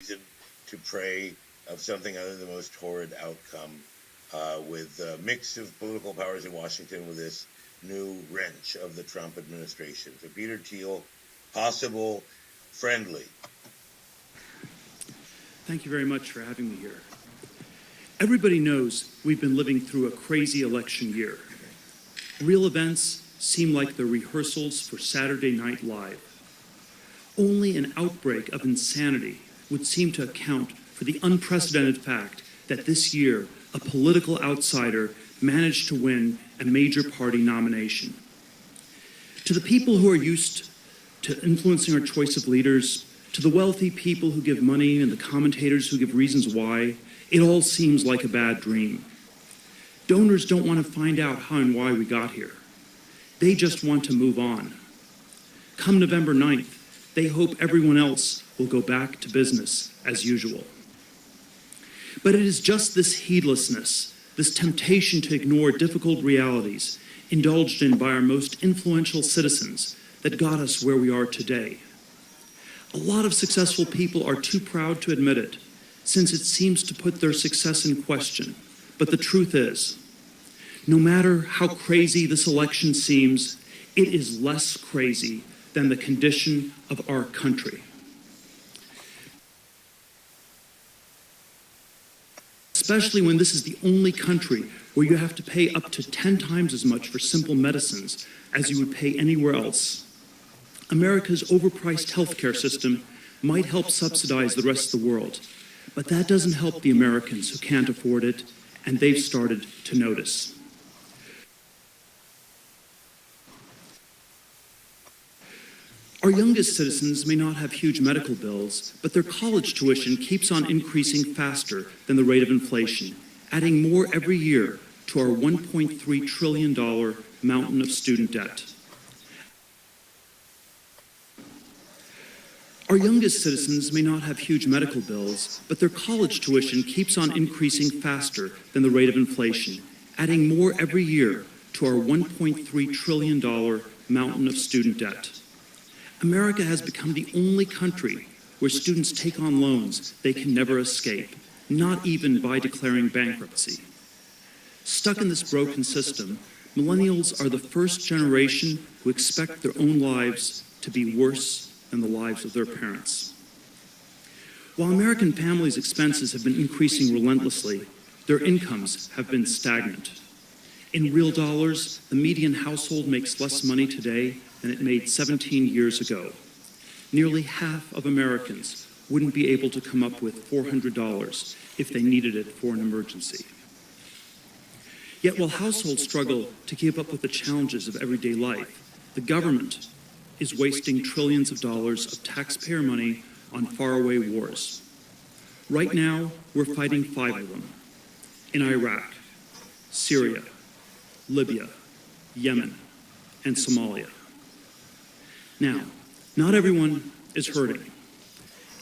reason to pray of something other than the most horrid outcome with a mix of political powers in Washington with this new wrench of the Trump administration. So Peter Thiel, possible, friendly. Thank you very much for having me here. Everybody knows we've been living through a crazy election year. Real events seem like the rehearsals for Saturday Night Live. Only an outbreak of insanity would seem to account for the unprecedented fact that this year a political outsider managed to win a major party nomination. To the people who are used to influencing our choice of leaders, to the wealthy people who give money and the commentators who give reasons why, it all seems like a bad dream. Donors don't want to find out how and why we got here. They just want to move on. Come November 9th, they hope everyone else will go back to business as usual. But it is just this heedlessness, this temptation to ignore difficult realities indulged in by our most influential citizens that got us where we are today. A lot of successful people are too proud to admit it, since it seems to put their success in question. But the truth is, no matter how crazy this election seems, it is less crazy than the condition of our country. Especially when this is the only country where you have to pay up to 10 times as much for simple medicines as you would pay anywhere else. America's overpriced healthcare system might help subsidize the rest of the world, but that doesn't help the Americans who can't afford it, and they've started to notice. Our youngest citizens may not have huge medical bills, but their college tuition keeps on increasing faster than the rate of inflation, adding more every year to our $1.3 trillion mountain of student debt. Our youngest citizens may not have huge medical bills, but their college tuition keeps on increasing faster than the rate of inflation, adding more every year to our $1.3 trillion mountain of student debt. America has become the only country where students take on loans they can never escape, not even by declaring bankruptcy. Stuck in this broken system, millennials are the first generation who expect their own lives to be worse than the lives of their parents. While American families' expenses have been increasing relentlessly, their incomes have been stagnant. In real dollars, the median household makes less money today than it made 17 years ago. Nearly half of Americans wouldn't be able to come up with $400 if they needed it for an emergency. Yet while households struggle to keep up with the challenges of everyday life, the government is wasting trillions of dollars of taxpayer money on faraway wars. Right now, we're fighting 5 of them: in Iraq, Syria, Libya, Yemen, and Somalia. Now, not everyone is hurting.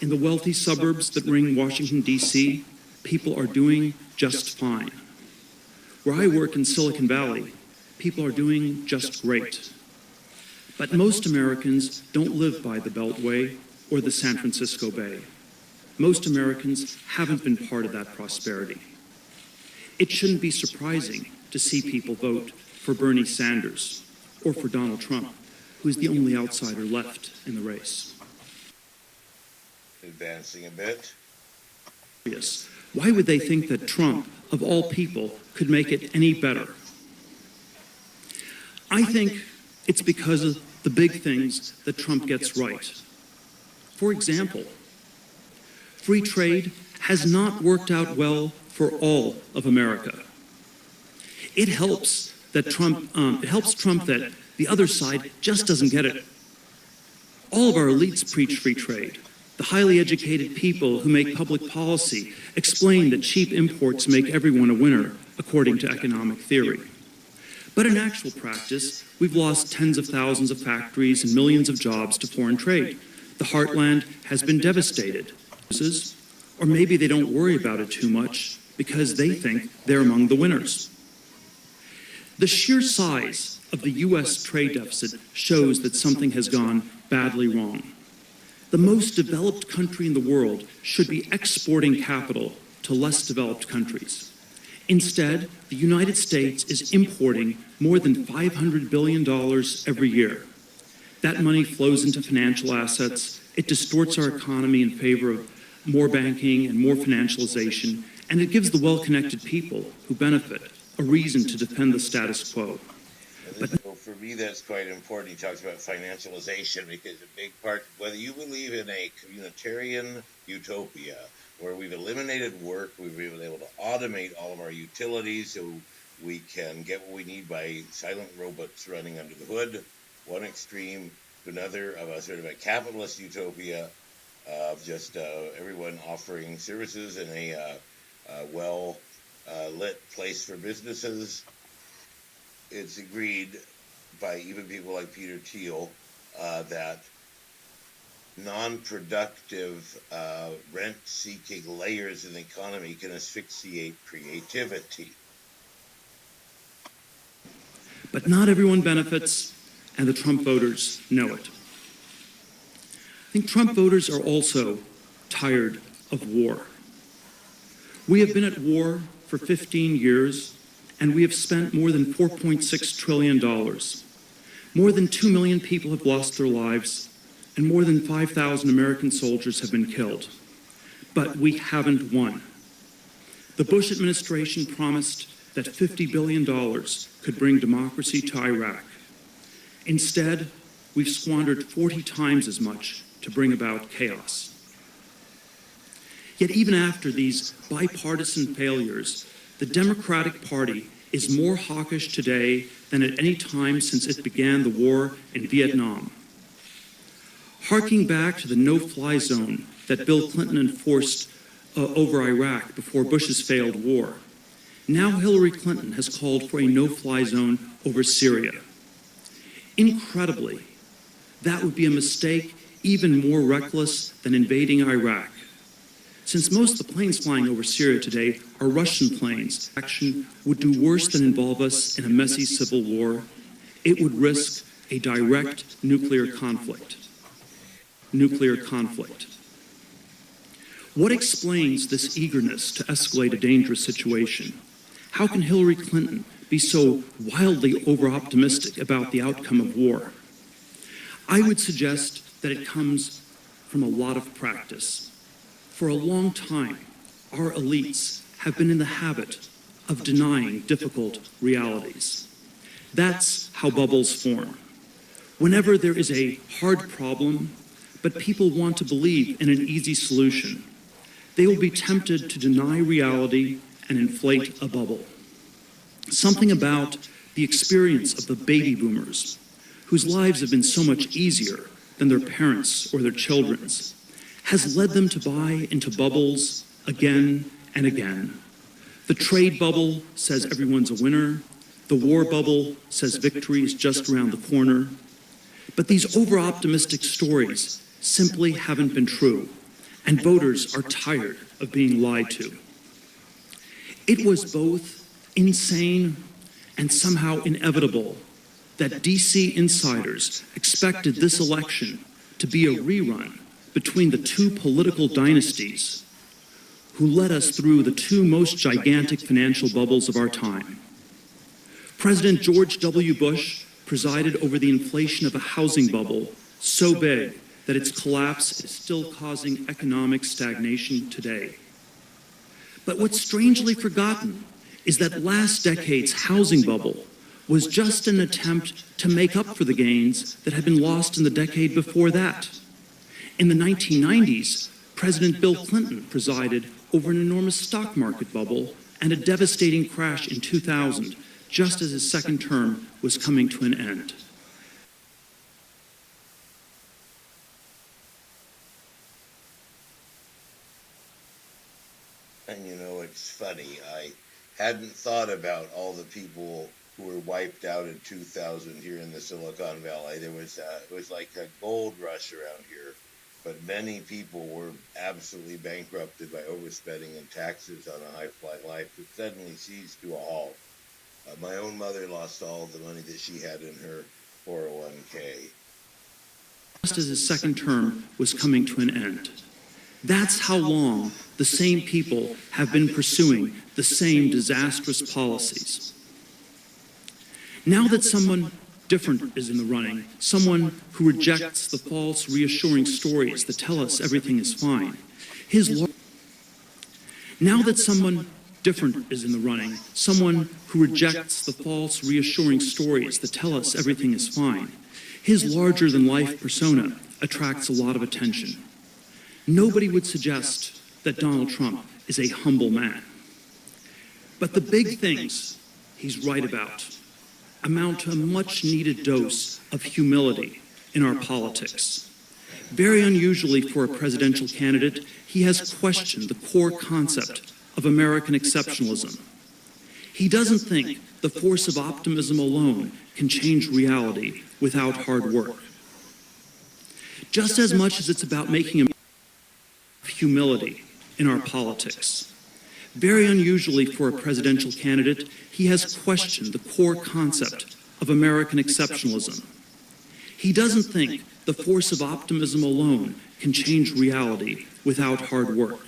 In the wealthy suburbs that ring Washington, D.C., people are doing just fine. Where I work in Silicon Valley, people are doing just great. But most Americans don't live by the Beltway or the San Francisco Bay. Most Americans haven't been part of that prosperity. It shouldn't be surprising to see people vote for Bernie Sanders or for Donald Trump, who is the only outsider left in the race. Advancing a bit. Yes. Why would they think that Trump, of all people, could make it any better? I think it's because of the big things that Trump gets right. For example, free trade has not worked out well for all of America. It helps Trump that the other side just doesn't get it. All of our elites preach free trade. The highly educated people who make public policy explain that cheap imports make everyone a winner, according to economic theory. But in actual practice, we've lost tens of thousands of factories and millions of jobs to foreign trade. The heartland has been devastated. Or maybe they don't worry about it too much because they think they're among the winners. The sheer size of the U.S. trade deficit shows that something has gone badly wrong. The most developed country in the world should be exporting capital to less developed countries. Instead, the United States is importing more than $500 billion every year. That money flows into financial assets, it distorts our economy in favor of more banking and more financialization, and it gives the well-connected people who benefit a reason to defend the status quo. Well, for me, that's quite important. He talks about financialization because a big part, whether you believe in a communitarian utopia where we've eliminated work, we've been able to automate all of our utilities so we can get what we need by silent robots running under the hood, one extreme to another of a sort of a capitalist utopia of just everyone offering services in a well-lit place for businesses. It's agreed by even people like Peter Thiel that non-productive rent-seeking layers in the economy can asphyxiate creativity. But not everyone benefits, and the Trump voters know it. I think Trump voters are also tired of war. We have been at war for 15 years, and we have spent more than $4.6 trillion. More than 2 million people have lost their lives, and more than 5,000 American soldiers have been killed. But we haven't won. The Bush administration promised that $50 billion could bring democracy to Iraq. Instead, we've squandered 40 times as much to bring about chaos. Yet even after these bipartisan failures, the Democratic Party is more hawkish today than at any time since it began the war in Vietnam. Harking back to the no-fly zone that Bill Clinton enforced over Iraq before Bush's failed war, now Hillary Clinton has called for a no-fly zone over Syria. Incredibly, that would be a mistake even more reckless than invading Iraq. Since most of the planes flying over Syria today are Russian planes, action would do worse than involve us in a messy civil war. It would risk a direct nuclear conflict. What explains this eagerness to escalate a dangerous situation? How can Hillary Clinton be so wildly over-optimistic about the outcome of war? I would suggest that it comes from a lot of practice. For a long time, our elites have been in the habit of denying difficult realities. That's how bubbles form. Whenever there is a hard problem, but people want to believe in an easy solution, they will be tempted to deny reality and inflate a bubble. Something about the experience of the baby boomers, whose lives have been so much easier than their parents' or their children's, has led them to buy into bubbles again and again. The trade bubble says everyone's a winner. The war bubble says victory is just around the corner. But these over-optimistic stories simply haven't been true, and voters are tired of being lied to. It was both insane and somehow inevitable that DC insiders expected this election to be a rerun between the two political dynasties who led us through the two most gigantic financial bubbles of our time. President George W. Bush presided over the inflation of a housing bubble so big that its collapse is still causing economic stagnation today. But what's strangely forgotten is that last decade's housing bubble was just an attempt to make up for the gains that had been lost in the decade before that. In the 1990s, President Bill Clinton presided over an enormous stock market bubble and a devastating crash in 2000, just as his second term was coming to an end. And you know, it's funny, I hadn't thought about all the people who were wiped out in 2000 here in the Silicon Valley. It was like a gold rush around here, but many people were absolutely bankrupted by overspending and taxes on a high-flying life that suddenly seized to a halt. My own mother lost all the money that she had in her 401k. just as his second term was coming to an end. That's how long the same people have been pursuing the same disastrous policies. Now that someone different is in the running, someone who rejects the false, reassuring stories that tell us everything is fine, now that someone different is in the running, someone who rejects the false, reassuring stories that tell us everything is fine, his larger-than-life persona attracts a lot of attention. Nobody would suggest that Donald Trump is a humble man. But the big things he's right about amount to a much-needed dose of humility in our politics. Very unusually for a presidential candidate, he has questioned the core concept of American exceptionalism. He doesn't think the force of optimism alone can change reality without hard work. Just as much as it's about making humility in our politics. Very unusually for a presidential candidate, he has questioned the core concept of American exceptionalism. He doesn't think the force of optimism alone can change reality without hard work.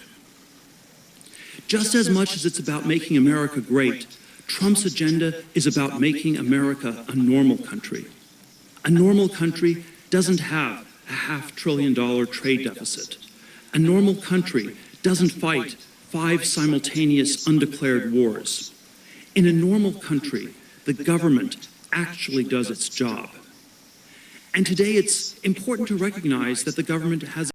Just as much as it's about making America great, Trump's agenda is about making America a normal country. A normal country doesn't have a $500 billion trade deficit. A normal country doesn't fight 5 simultaneous undeclared wars. In a normal country, the government actually does its job. And today it's important to recognize that the government has